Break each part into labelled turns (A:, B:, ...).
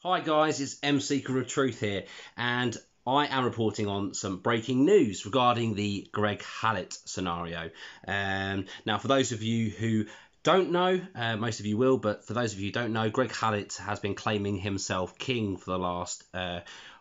A: Hi guys, it's M Seeker of Truth here, and I am reporting on some breaking news regarding the Greg Hallett scenario. Now, for those of you who don't know, most of you will, but for those of you who don't know, Greg Hallett has been claiming himself king for the last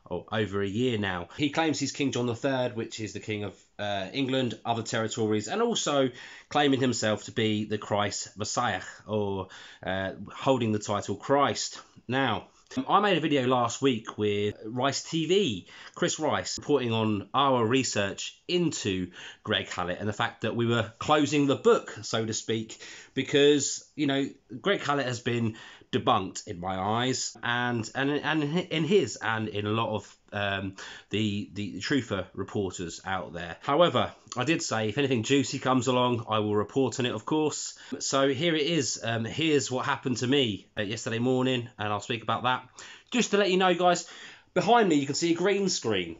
A: over a year now. He claims he's King John III, which is the king of England, other territories, and also claiming himself to be the Christ Messiah, or holding the title Christ. Now, I made a video last week with Rice TV, Chris Rice, reporting on our research into Greg Hallett and the fact that we were closing the book, so to speak, because, you know, Greg Hallett has been debunked in my eyes, and in his, and in a lot of the truther reporters out there. However, I did say if anything juicy comes along, I will report on it, of course. So here it is. Here's what happened to me yesterday morning, and I'll speak about that. Just to let you know, guys, behind me you can see a green screen.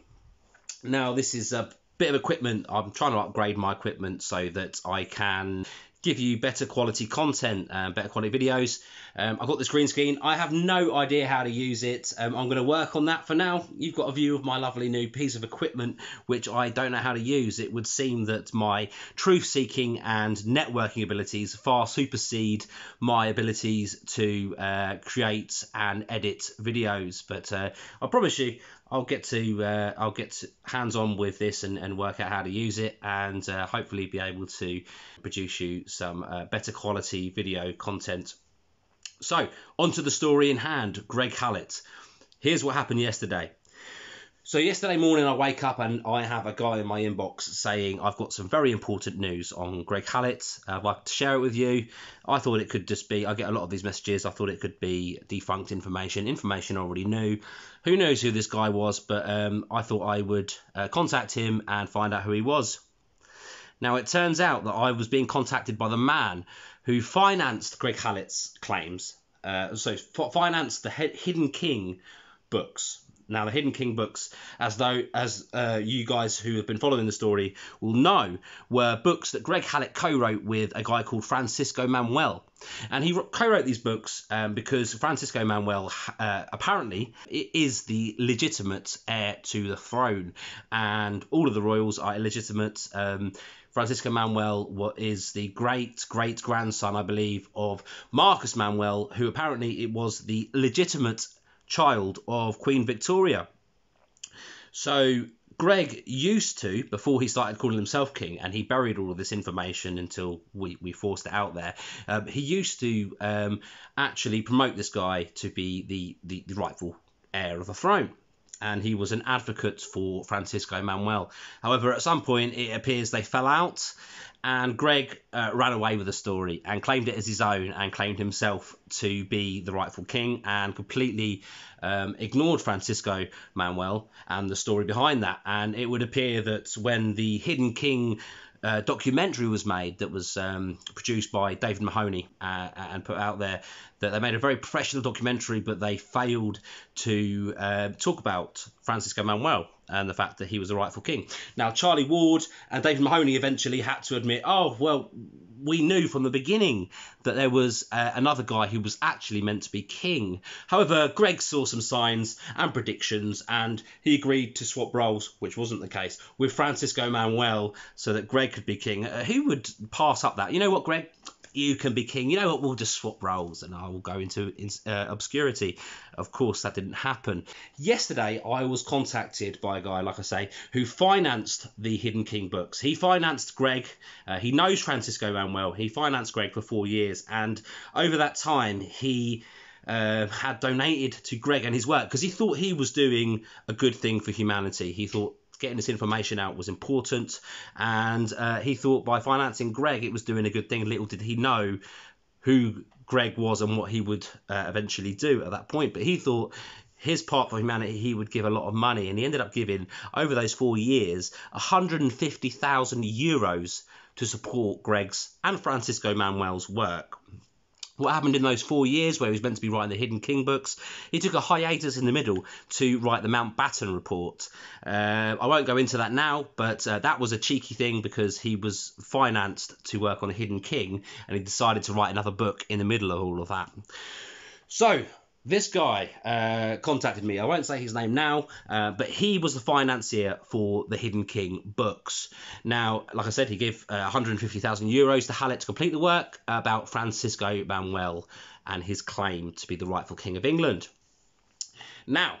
A: Now, this is a bit of equipment. I'm trying to upgrade my equipment so that I can give you better quality content and better quality videos. I've got this green screen. I have no idea how to use it. I'm going to work on that for now. You've got a view of my lovely new piece of equipment, which I don't know how to use. It would seem that my truth-seeking and networking abilities far supersede my abilities to create and edit videos. But I promise you, I'll get hands-on with this and work out how to use it, and hopefully be able to produce you some better quality video content. So, onto the story in hand, Greg Hallett. Here's what happened yesterday. So yesterday morning I wake up and I have a guy in my inbox saying I've got some very important news on Greg Hallett. I'd like to share it with you. I thought it could just be, I get a lot of these messages, I thought it could be defunct information I already knew. Who knows who this guy was, but I thought I would contact him and find out who he was. Now, it turns out that I was being contacted by the man who financed Greg Hallett's claims, financed the Hidden King books. Now, the Hidden King books, as you guys who have been following the story will know, were books that Greg Hallett co-wrote with a guy called Francisco Manuel. And he co-wrote these books because Francisco Manuel apparently is the legitimate heir to the throne, and all of the royals are illegitimate. Francisco Manuel is the great-great-grandson, I believe, of Marcus Manuel, who apparently it was the legitimate child of Queen Victoria. So Greg used to, before he started calling himself king, and he buried all of this information until we forced it out there, he used to actually promote this guy to be the rightful heir of the throne. And he was an advocate for Francisco Manuel. However, at some point, it appears they fell out, and Greg ran away with the story and claimed it as his own and claimed himself to be the rightful king, and completely ignored Francisco Manuel and the story behind that. And it would appear that when the Hidden King documentary was made, that was produced by David Mahoney and put out there, that they made a very professional documentary, but they failed to talk about Francisco Manuel and the fact that he was the rightful king. Now, Charlie Ward and David Mahoney eventually had to admit, oh, well, we knew from the beginning that there was another guy who was actually meant to be king. However, Greg saw some signs and predictions, and he agreed to swap roles, which wasn't the case, with Francisco Manuel so that Greg could be king. Who would pass up that? You know what, Greg? You can be king. You know what? We'll just swap roles and I will go into obscurity. Of course, that didn't happen. Yesterday, I was contacted by a guy, like I say, who financed the Hidden King books. He financed Greg. He knows Francisco Manuel. He financed Greg for 4 years. And over that time, he had donated to Greg and his work because he thought he was doing a good thing for humanity. He thought getting this information out was important, and he thought by financing Greg it was doing a good thing. Little did he know who Greg was and what he would eventually do at that point. But he thought his part for humanity, he would give a lot of money, and he ended up giving, over those 4 years, 150,000 euros to support Greg's and Francisco Manuel's work. What happened in those 4 years where he was meant to be writing the Hidden King books? He took a hiatus in the middle to write the Mountbatten report. I won't go into that now, but that was a cheeky thing because he was financed to work on the Hidden King, and he decided to write another book in the middle of all of that. So This guy contacted me. I won't say his name now, but he was the financier for the Hidden King books. Now, like I said, he gave 150,000 euros to Hallett to complete the work about Francisco Manuel and his claim to be the rightful King of England. Now,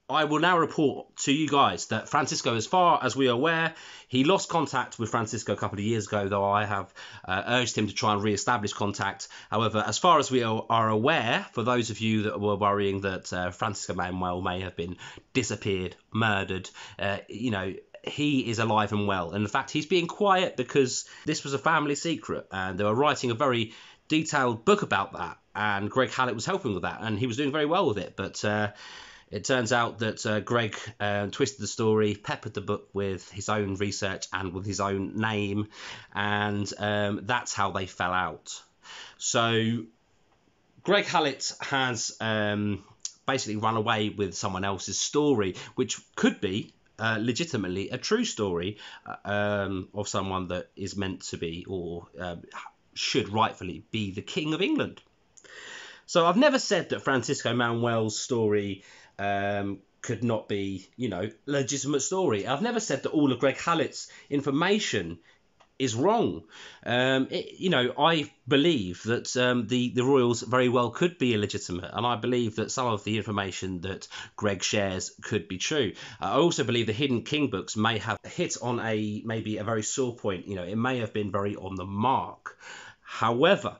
A: I will now report to you guys that Francisco, as far as we are aware, he lost contact with Francisco a couple of years ago, though I have urged him to try and re-establish contact. However, as far as we are aware, for those of you that were worrying that Francisco Manuel may have been disappeared, murdered, you know, he is alive and well. And in fact, he's being quiet because this was a family secret, and they were writing a very detailed book about that, and Greg Hallett was helping with that, and he was doing very well with it. But it turns out that Greg twisted the story, peppered the book with his own research and with his own name, and that's how they fell out. So Greg Hallett has basically run away with someone else's story, which could be legitimately a true story of someone that is meant to be or should rightfully be the King of England. So I've never said that Francisco Manuel's story could not be, you know, legitimate story. I've never said that all of Greg Hallett's information is wrong. You know, I believe that the royals very well could be illegitimate, and I believe that some of the information that Greg shares could be true. I also believe the Hidden King books may have hit on maybe a very sore point. You know, it may have been very on the mark. However,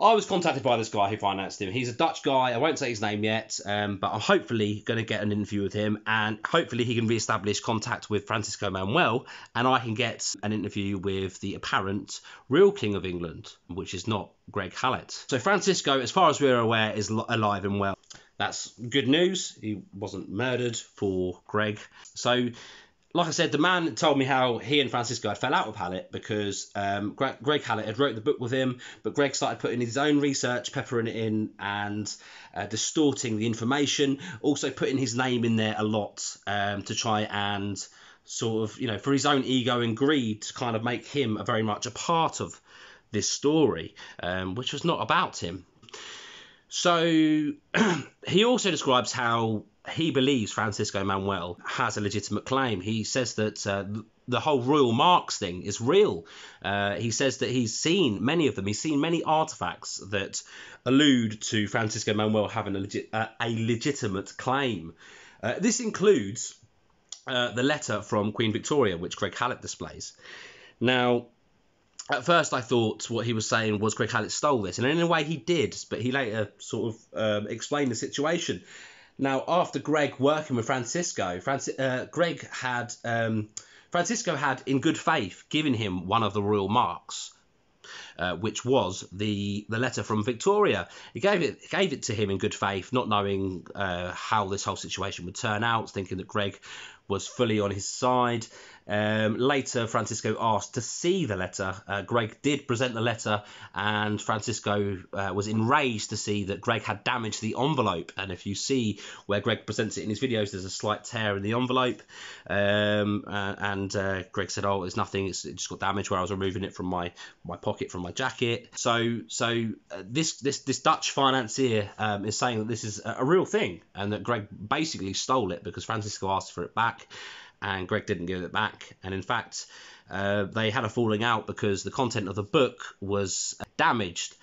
A: I was contacted by this guy who financed him. He's a Dutch guy. I won't say his name yet, but I'm hopefully going to get an interview with him, and hopefully he can re-establish contact with Francisco Manuel, and I can get an interview with the apparent real King of England, which is not Greg Hallett. So Francisco, as far as we're aware, is alive and well. That's good news. He wasn't murdered for Greg. So, like I said, the man told me how he and Francisco had fell out with Hallett because Greg Hallett had wrote the book with him, but Greg started putting his own research, peppering it in, and distorting the information, also putting his name in there a lot to try and sort of, you know, for his own ego and greed to kind of make him very much a part of this story, which was not about him. So he also describes how he believes Francisco Manuel has a legitimate claim. He says that the whole royal marks thing is real. He says that he's seen many of them. He's seen many artifacts that allude to Francisco Manuel having a legitimate claim. This includes the letter from Queen Victoria, which Greg Hallett displays. Now, at first, I thought what he was saying was Greg Hallett stole this, and in a way he did, but he later sort of explained the situation. Now, after Greg working with Francisco, Francisco had, in good faith, given him one of the royal marks, which was the letter from Victoria. He gave it to him in good faith, not knowing how this whole situation would turn out, thinking that Greg was fully on his side. Later, Francisco asked to see the letter. Greg did present the letter, and Francisco was enraged to see that Greg had damaged the envelope. And if you see where Greg presents it in his videos, there's a slight tear in the envelope. Greg said, "Oh, it's nothing. It just got damaged where I was removing it from my pocket from my jacket." So this Dutch financier is saying that this is a real thing, and that Greg basically stole it because Francisco asked for it back, and Greg didn't give it back. And in fact, they had a falling out because the content of the book was damaged.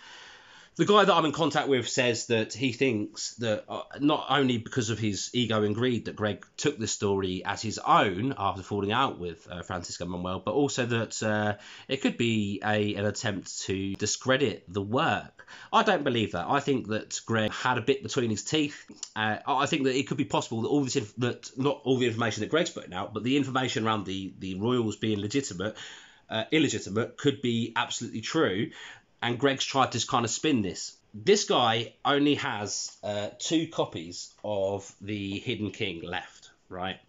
A: The guy that I'm in contact with says that he thinks that not only because of his ego and greed that Greg took this story as his own after falling out with Francisco Manuel, but also that it could be an attempt to discredit the work. I don't believe that. I think that Greg had a bit between his teeth. I think that it could be possible that that not all the information that Greg's putting out, but the information around the royals being illegitimate could be absolutely true. And Greg's tried to kind of spin this. This guy only has 2 copies of the Hidden King left, right?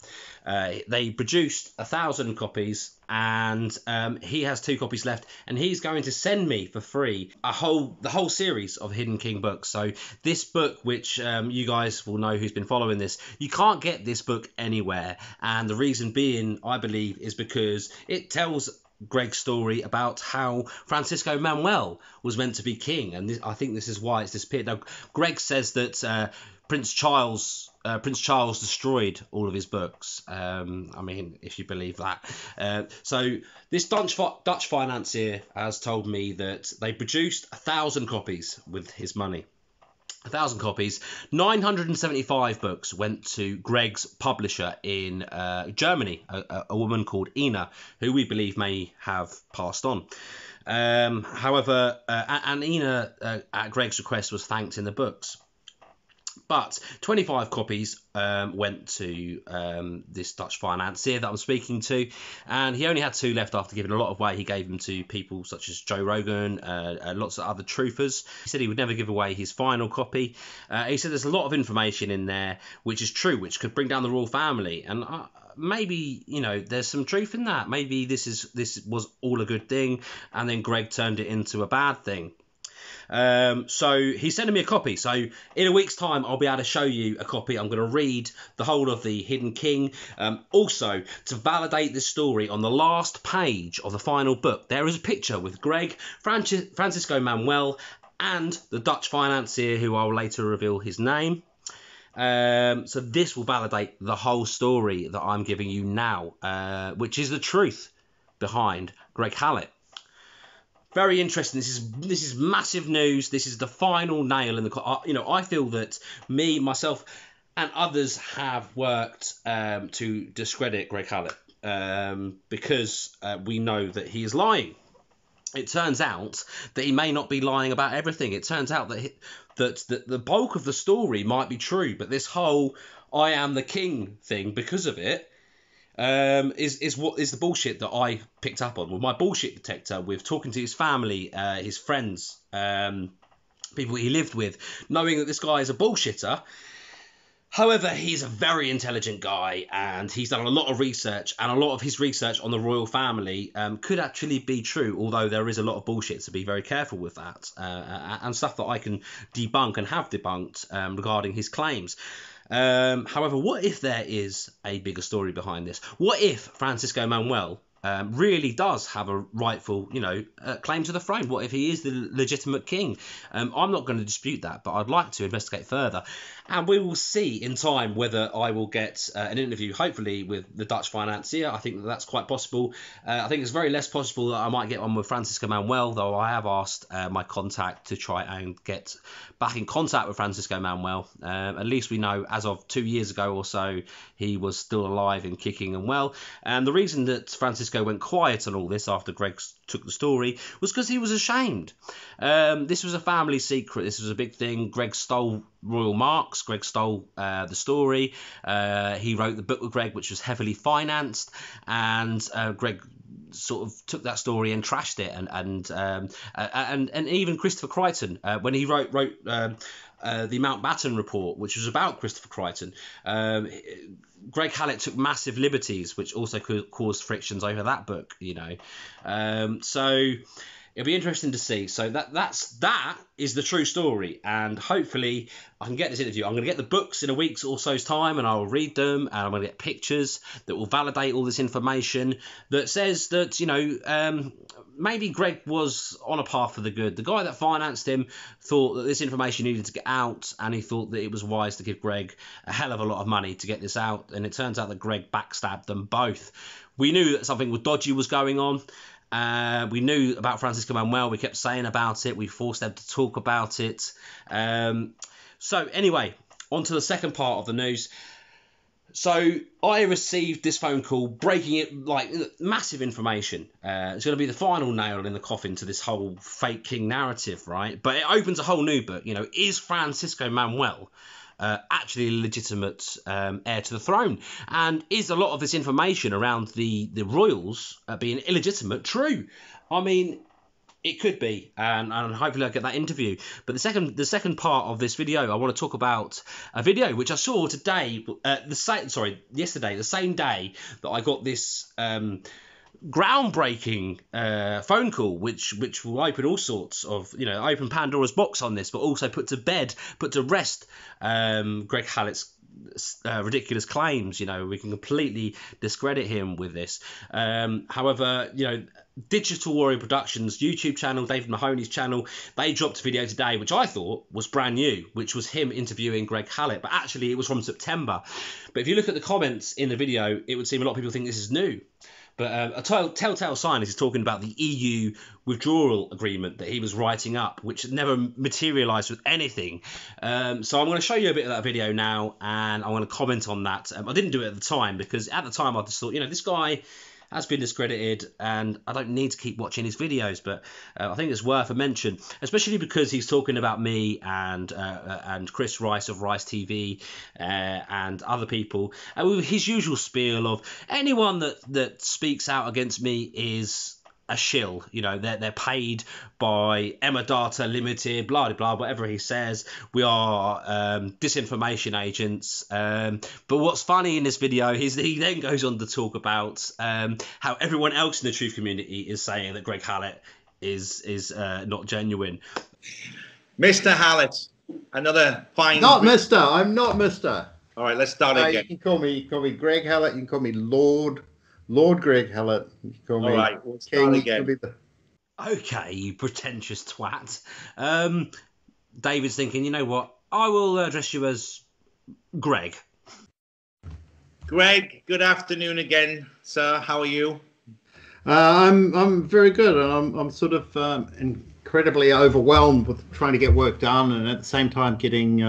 A: They produced 1,000 copies, and he has 2 copies left, and he's going to send me for free the whole series of Hidden King books. So this book, which you guys will know who's been following this, you can't get this book anywhere, and the reason being, I believe, is because it tells Greg's story about how Francisco Manuel was meant to be king, and I think this is why it's disappeared. Now, Greg says that Prince Charles destroyed all of his books. I mean, if you believe that. So this Dutch financier has told me that they produced 1,000 copies with his money. 1,000 copies. 975 books went to Greg's publisher in Germany, a woman called Ina, who we believe may have passed on. However, and Ina, at Greg's request, was thanked in the books. But 25 copies went to this Dutch financier that I'm speaking to, and he only had 2 left after giving a lot away. He gave them to people such as Joe Rogan, lots of other truthers. He said he would never give away his final copy. He said there's a lot of information in there which is true, which could bring down the royal family, and maybe, you know, there's some truth in that. Maybe this was all a good thing, and then Greg turned it into a bad thing. So he's sending me a copy. So in a week's time, I'll be able to show you a copy. I'm going to read the whole of the Hidden King. Also, to validate this story, on the last page of the final book, there is a picture with Greg, Francisco Manuel, and the Dutch financier, who I'll later reveal his name. So this will validate the whole story that I'm giving you now, which is the truth behind Greg Hallett. Very interesting. This is massive news. This is the final nail in the. You know, I feel that me, myself, and others have worked to discredit Greg Hallett because we know that he is lying. It turns out that he may not be lying about everything. It turns out that the bulk of the story might be true, but this whole "I am the king" thing, because of it, is what is the bullshit that I picked up on with my bullshit detector, with talking to his family, his friends, people he lived with, knowing that this guy is a bullshitter. However, he's a very intelligent guy, and he's done a lot of research, and a lot of his research on the royal family could actually be true, although there is a lot of bullshit, so be very careful with that, and stuff that I can debunk and have debunked regarding his claims. However, what if there is a bigger story behind this? What if Francisco Manuel really does have a rightful, claim to the throne? What if he is the legitimate king? I'm not going to dispute that, but I'd like to investigate further. And we will see in time whether I will get an interview, hopefully, with the Dutch financier. I think that's quite possible. I think it's very less possible that I might get one with Francisco Manuel, though I have asked my contact to try and get back in contact with Francisco Manuel. At least we know, as of 2 years ago or so, he was still alive and kicking and well. And the reason that Francisco went quiet on all this after Greg took the story was because he was ashamed. This was a family secret. This was a big thing. Greg stole royal marks. Greg stole the story. He wrote the book with Greg, which was heavily financed, and Greg sort of took that story and trashed it. And even Christopher Crichton, when he wrote the Mountbatten report, which was about Christopher Crichton, Greg Hallett took massive liberties, which also caused frictions over that book, So it'll be interesting to see. So that is the true story, and hopefully I can get this interview. I'm going to get the books in a week's or so's time, and I'll read them, and I'm going to get pictures that will validate all this information that says that, maybe Greg was on a path for the good. The guy that financed him thought that this information needed to get out, and he thought that it was wise to give Greg a hell of a lot of money to get this out, and it turns out that Greg backstabbed them both. We knew that something dodgy was going on. We knew about Francisco Manuel. We kept saying about it. We forced them to talk about it. So anyway, on to the second part of the news. So I received this phone call, breaking it, like, massive information. It's going to be the final nail in the coffin to this whole fake king narrative, right? But it opens a whole new book. Is Francisco Manuel actually a legitimate heir to the throne? And is a lot of this information around the royals being illegitimate true? I mean, it could be, and hopefully I'll get that interview. But the second part of this video, I want to talk about a video which I saw today, yesterday, the same day that I got this groundbreaking phone call, which will open all sorts of, open Pandora's box on this, but also put to rest Greg Hallett's ridiculous claims. We can completely discredit him with this. However, Digital Warrior Productions YouTube channel, David Mahoney's channel, they dropped a video today which I thought was brand new, which was him interviewing Greg Hallett, but actually it was from September. But if you look at the comments in the video, it would seem a lot of people think this is new. But a telltale sign is he's talking about the EU withdrawal agreement that he was writing up, which never materialised with anything. So I'm going to show you a bit of that video now, and I'm going to comment on that. I didn't do it at the time because at the time I just thought, this guy has been discredited and I don't need to keep watching his videos, but I think it's worth a mention, especially because he's talking about me and Chris Rice of Rice TV and other people, and with his usual spiel of anyone that speaks out against me is a shill. They're paid by Emma Data Limited, blah blah blah, whatever he says. We are disinformation agents. But what's funny in this video is that he then goes on to talk about how everyone else in the truth community is saying that Greg Hallett is not genuine.
B: Mr. Hallett, another fine.
C: Not Mister. I'm not Mister.
B: All right, let's start again.
C: You can call me Greg Hallett. You can call me Lord Greg Hallett. You can call me.
B: All right, we'll start again.
A: Okay, you pretentious twat. David's thinking, you know what? I will address you as Greg.
B: Greg, good afternoon again, sir. How are you?
C: I'm very good, and I'm sort of incredibly overwhelmed with trying to get work done, and at the same time getting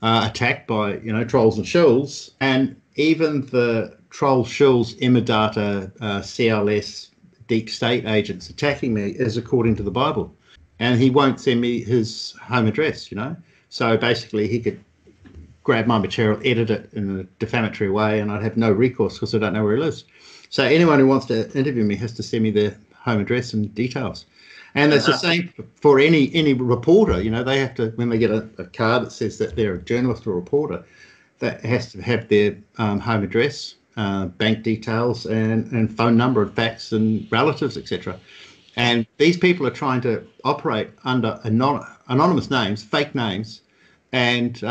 C: attacked by trolls and shills, and even the troll shills, Emma Data, CLS, deep state agents attacking me is according to the Bible, and he won't send me his home address. So basically he could grab my material, edit it in a defamatory way, and I'd have no recourse because I don't know where he lives. So anyone who wants to interview me has to send me their home address and details. And it's the same for any reporter. They have to, when they get a card that says that they're a journalist or a reporter, that has to have their home address, bank details, and phone number and fax and relatives, etc. And these people are trying to operate under anonymous names, fake names, and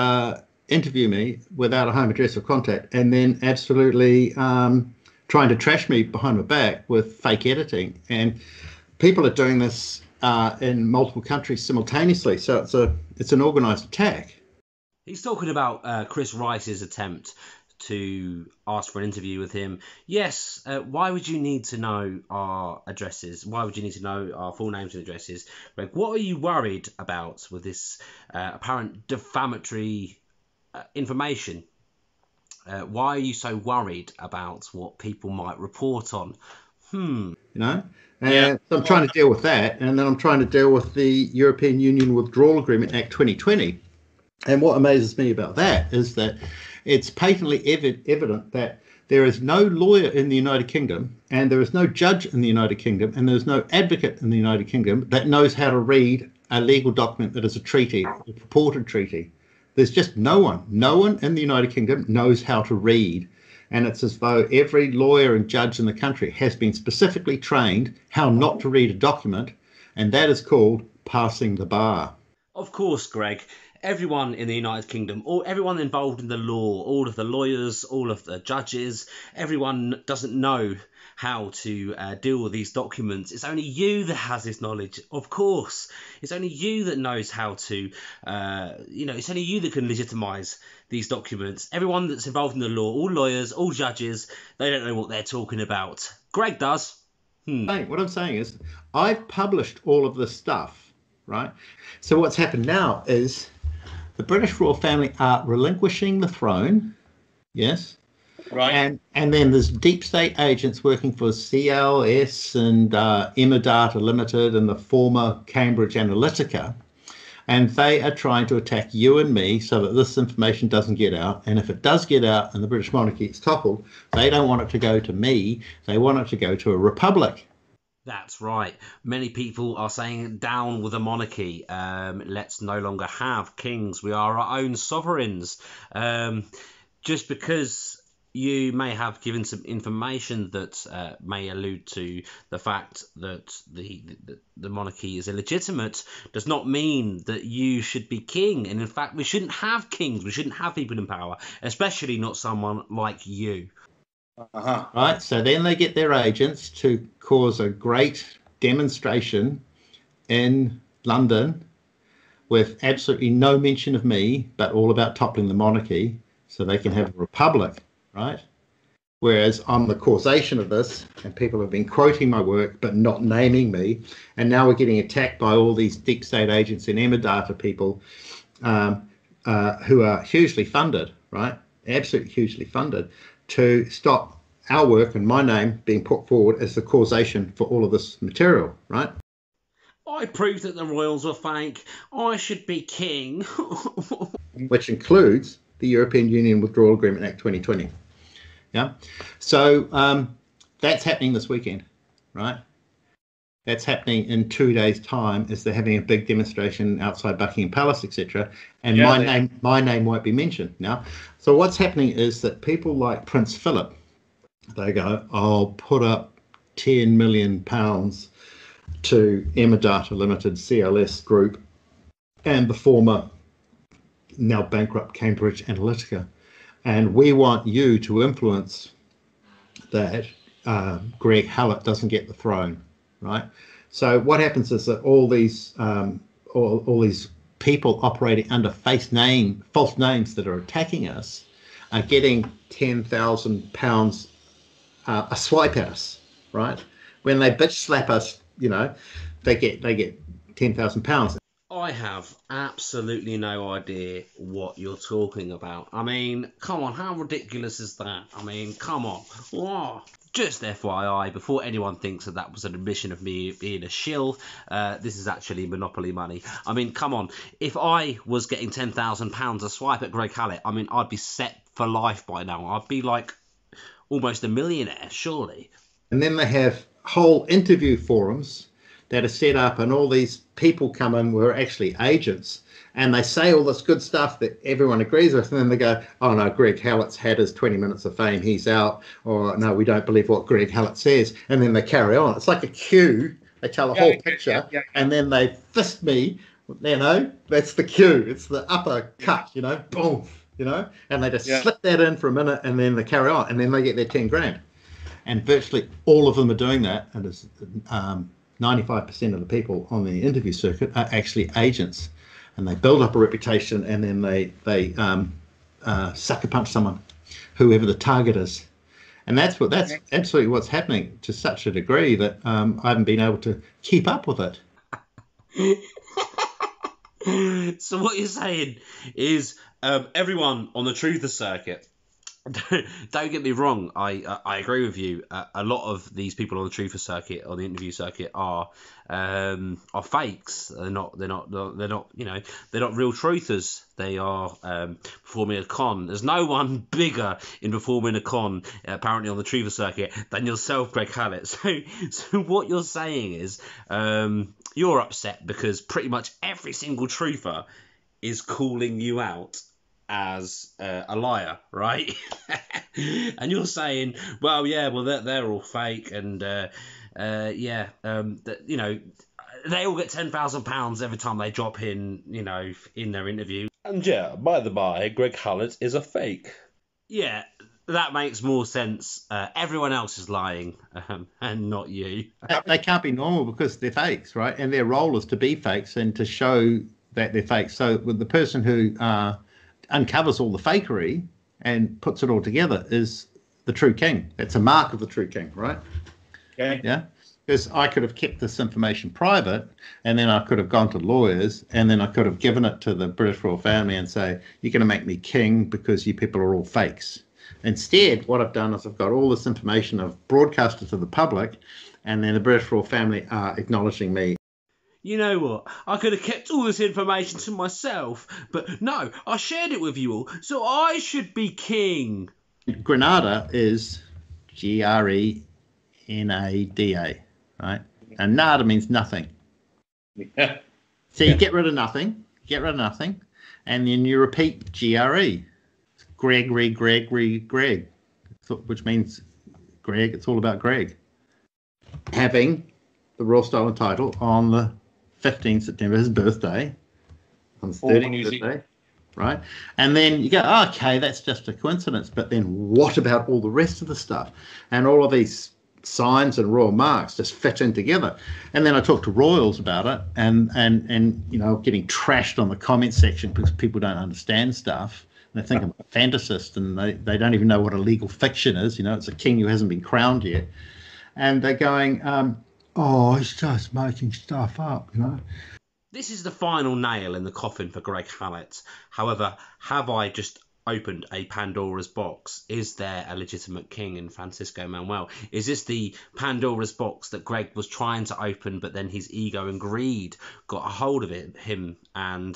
C: interview me without a home address or contact, and then absolutely trying to trash me behind my back with fake editing. And people are doing this in multiple countries simultaneously, so it's an organised attack.
A: He's talking about Chris Rice's attempt to ask for an interview with him. Yes, why would you need to know our addresses? Why would you need to know our full names and addresses? Greg, what are you worried about with this apparent defamatory information? Why are you so worried about what people might report on?
C: So I'm trying to deal with that, and then I'm trying to deal with the European Union Withdrawal Agreement Act 2020. And what amazes me about that is that it's patently evident that there is no lawyer in the United Kingdom, and there is no judge in the United Kingdom, and there's no advocate in the United Kingdom that knows how to read a legal document that is a treaty, a purported treaty. There's just no one. No one in the United Kingdom knows how to read. And it's as though every lawyer and judge in the country has been specifically trained how not to read a document, and that is called passing the bar.
A: Of course, Greg. Everyone in the United Kingdom, or everyone involved in the law, all of the lawyers, all of the judges, everyone doesn't know how to deal with these documents. It's only you that has this knowledge, of course. It's only you that knows how to, it's only you that can legitimise these documents. Everyone that's involved in the law, all lawyers, all judges, they don't know what they're talking about. Greg does.
C: What I'm saying is, I've published all of this stuff, right? So what's happened now is the British royal family are relinquishing the throne, yes,
B: right,
C: and then there's deep state agents working for CLS and Emma Data Limited and the former Cambridge Analytica, and they are trying to attack you and me so that this information doesn't get out. And if it does get out and the British monarchy is toppled, they don't want it to go to me, they want it to go to a republic.
A: That's right. Many people are saying down with the monarchy. Let's no longer have kings. We are our own sovereigns. Just because you may have given some information that may allude to the fact that the monarchy is illegitimate does not mean that you should be king. And in fact, we shouldn't have kings. We shouldn't have people in power, especially not someone like you.
C: Right? So then they get their agents to cause a great demonstration in London with absolutely no mention of me, but all about toppling the monarchy so they can have a republic, right? Whereas I'm the causation of this, and people have been quoting my work but not naming me. And now we're getting attacked by all these deep state agents and Emma people who are hugely funded, right? Absolutely hugely funded to stop our work and my name being put forward as the causation for all of this material, right?
A: I proved that the royals were fake. I should be king.
C: Which includes the European Union Withdrawal Agreement Act 2020. Yeah. So that's happening this weekend, right? That's happening in 2 days' time as they're having a big demonstration outside Buckingham Palace, etc. And my name won't be mentioned now. So what's happening is that people like Prince Philip, they go, I'll put up £10 million to Emma Limited, CLS Group, and the former, now bankrupt Cambridge Analytica. And we want you to influence that Greg Hallett doesn't get the throne, right? So what happens is that all these people operating under false names that are attacking us are getting £10,000 a swipe at us, right? When they bitch slap us, they get £10,000.
A: I have absolutely no idea what you're talking about. I mean, come on, how ridiculous is that? I mean, come on. Whoa. Just FYI, before anyone thinks that was an admission of me being a shill, this is actually Monopoly money. I mean, come on. If I was getting £10,000 a swipe at Greg Hallett, I mean, I'd be set for life by now. I'd be like almost a millionaire, surely.
C: And then they have whole interview forums that are set up, and all these people come in who are actually agents, and they say all this good stuff that everyone agrees with, and then they go, oh no, Greg Hallett's had his 20 minutes of fame, he's out, or no, we don't believe what Greg Hallett says, and then they carry on. It's like a cue. They tell a whole picture, and then they fist me, that's the cue. It's the upper cut, boom, and they just slip that in for a minute, and then they carry on, and then they get their 10 grand. And virtually all of them are doing that, and it's 95% of the people on the interview circuit are actually agents, and they build up a reputation, and then they sucker punch someone, whoever the target is, and that's absolutely what's happening to such a degree that I haven't been able to keep up with it.
A: So what you're saying is everyone on the truther circuit. Don't get me wrong. I agree with you. A lot of these people on the truther circuit, on the interview circuit, are fakes. They're not real truthers. They are performing a con. There's no one bigger in performing a con apparently on the truther circuit than yourself, Greg Hallett. So what you're saying is you're upset because pretty much every single truther is calling you out as a liar, right? And you're saying, they're all fake, and they all get £10,000 every time they drop in their interview. And by the by, Greg Hallett is a fake. Yeah, that makes more sense. Everyone else is lying, and not you.
C: They can't be normal because they're fakes, right? And their role is to be fakes and to show that they're fakes. So with the person who uncovers all the fakery and puts it all together is the true king. That's a mark of the true king, right?
B: Okay.
C: Yeah. Because I could have kept this information private, and then I could have gone to lawyers, and then I could have given it to the British royal family and say, you're going to make me king because you people are all fakes. Instead, what I've done is I've got all this information, I've broadcasted to the public, and then the British royal family are acknowledging me.
A: You know what? I could have kept all this information to myself, but no, I shared it with you all, so I should be king.
C: Grenada is Grenada, right? And nada means nothing.
B: Yeah.
C: So you get rid of nothing, and then you repeat GRE. Gregory, Greg, which means Greg. It's all about Greg having the royal style and title on the 15th September, his birthday, on his 30th birthday. right? And then you go, oh, okay, that's just a coincidence. But then what about all the rest of the stuff? And all of these signs and royal marks just fit in together. And then I talked to royals about it, and you know, getting trashed on the comment section because people don't understand stuff. And they think I'm a fantasist, and they don't even know what a legal fiction is. You know, it's a king who hasn't been crowned yet. And they're going, oh, he's just making stuff up, you know.
A: This is the final nail in the coffin for Greg Hallett. However, have I just opened a Pandora's box? Is there a legitimate king in Francisco Manuel? Is this the Pandora's box that Greg was trying to open, but then his ego and greed got a hold of him and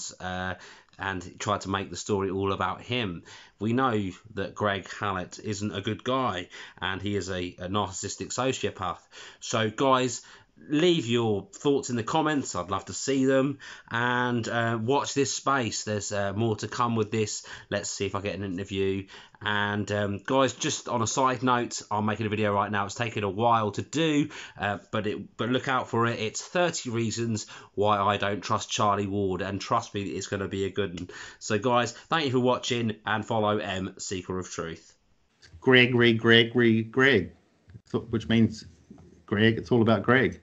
A: tried to make the story all about him? We know that Greg Hallett isn't a good guy, and he is a narcissistic sociopath. So, guys, leave your thoughts in the comments. I'd love to see them. And watch this space. There's more to come with this. Let's see if I get an interview. And guys, just on a side note, I'm making a video right now. It's taken a while to do, but look out for it. It's 30 reasons why I don't trust Charlie Ward, and trust me, it's going to be a good one. So guys, thank you for watching, and follow M, Seeker of Truth.
C: Greg, which means Greg. It's all about Greg.